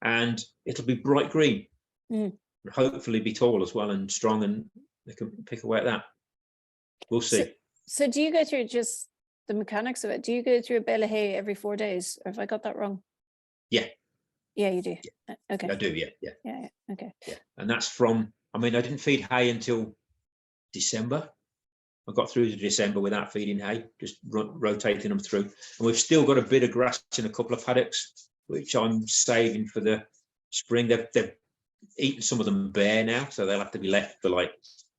And it'll be bright green. And hopefully be tall as well and strong, and they can pick away at that. We'll see. So do you go through just the mechanics of it? Do you go through a bale of hay every 4 days? Or have I got that wrong? Yeah. Yeah, you do. Yeah. Okay. I do, yeah. Okay. Yeah. And that's from, I mean, I didn't feed hay until December. I got through to December without feeding hay, just rotating them through. And we've still got a bit of grass in a couple of paddocks, which I'm saving for the spring. They've eaten some of them bare now, so they'll have to be left for like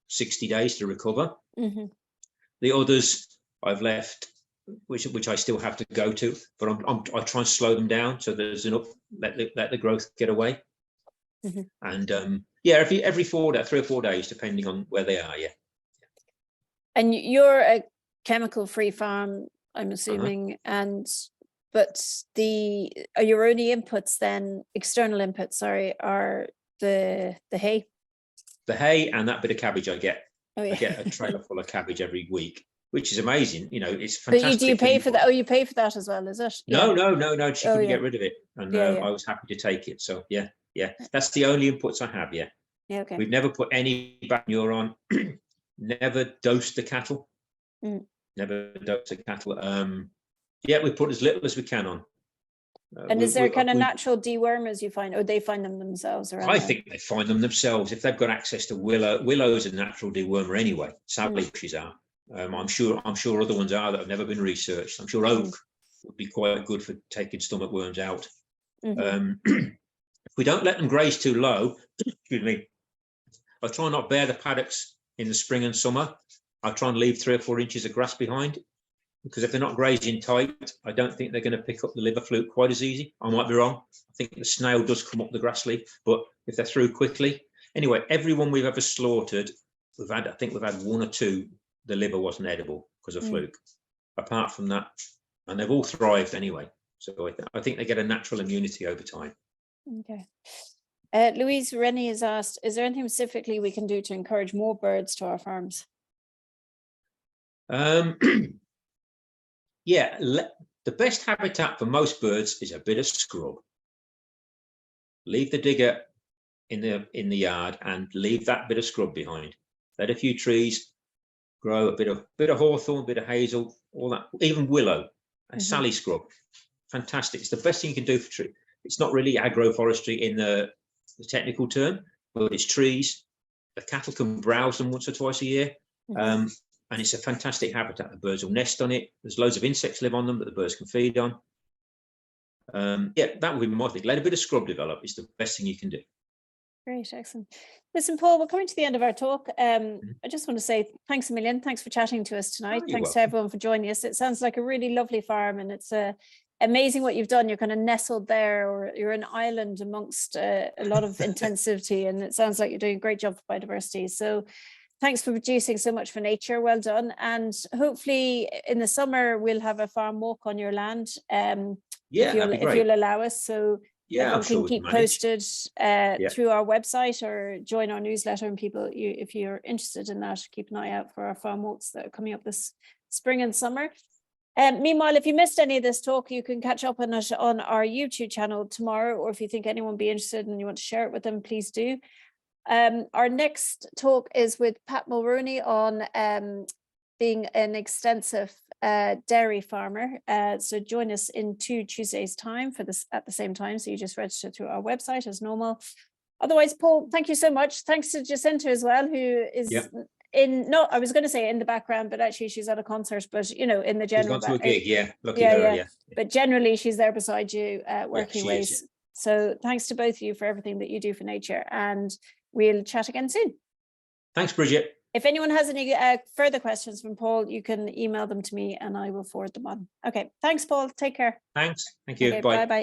60 days to recover. The others I've left, which I still have to go to, but I try and slow them down so there's enough, let the growth get away. And yeah, every 3 or 4 days, depending on where they are. Yeah. And you're a chemical-free farm, I'm assuming, but are your only inputs then, external inputs, sorry, are the hay? The hay and that bit of cabbage I get. I get a trailer full of cabbage every week, which is amazing. You know, it's fantastic. But do you pay for that? Oh, you pay for that as well, is it? No. She couldn't get rid of it, and I was happy to take it. So yeah. That's the only inputs I have. Yeah. Okay. We've never put any manure on. Never dosed the cattle. Never dosed the cattle. We put as little as we can on. And is there kind of natural dewormers you find, or they find them themselves? I think they find them themselves if they've got access to willow. Willow's a natural dewormer anyway. Sally bushes are. I'm sure other ones are that have never been researched. I'm sure oak would be quite good for taking stomach worms out. If we don't let them graze too low, excuse me, I try not bare the paddocks in the spring and summer. I try and leave 3 or 4 inches of grass behind, because if they're not grazing tight, I don't think they're going to pick up the liver fluke quite as easy. I might be wrong. I think the snail does come up the grass leaf, but if they're through quickly. Anyway, everyone we've ever slaughtered, I think we've had 1 or 2, the liver wasn't edible because of fluke. Apart from that, and they've all thrived anyway. So I think they get a natural immunity over time. Okay. Louise Rennie has asked, is there anything specifically we can do to encourage more birds to our farms? Yeah, the best habitat for most birds is a bit of scrub. Leave the digger in the yard and leave that bit of scrub behind. Let a few trees grow, a bit of hawthorn, a bit of hazel, all that, even willow and Sally scrub. Fantastic. It's the best thing you can do for trees. It's not really agroforestry in the technical term, but it's trees. The cattle can browse them once or twice a year. And it's a fantastic habitat. The birds will nest on it. There's loads of insects live on them that the birds can feed on. That would be my thing. Let a bit of scrub develop. It's the best thing you can do. Great, excellent. Listen, Paul, we're coming to the end of our talk. I just want to say thanks a million. Thanks for chatting to us tonight. Thanks to everyone for joining us. It sounds like a really lovely farm, and it's amazing what you've done. You're kind of nestled there, or you're an island amongst a lot of intensivity, and it sounds like you're doing a great job for biodiversity. So thanks for producing so much for nature. Well done. And hopefully in the summer, we'll have a farm walk on your land. If you'll allow us. So everyone can keep posted through our website or join our newsletter. And people, if you're interested in that, keep an eye out for our farm walks that are coming up this spring and summer. Meanwhile, if you missed any of this talk, you can catch up on it on our YouTube channel tomorrow, or if you think anyone would be interested and you want to share it with them, please do. Our next talk is with Pat Mulrooney on being an extensive dairy farmer. So join us in 2 Tuesdays' time for this at the same time. So you just register through our website as normal. Otherwise, Paul, thank you so much. Thanks to Jacinta as well, who is I was going to say in the background, but actually she's at a concert, but you know, in the general. She's gone to a gig, lucky her, yeah. But generally she's there beside you, working ways. So thanks to both of you for everything that you do for nature, and we'll chat again soon. Thanks, Bridget. If anyone has any further questions from Paul, you can email them to me and I will forward them on. Okay, thanks, Paul. Take care. Thanks. Thank you. Okay, bye. Bye-bye.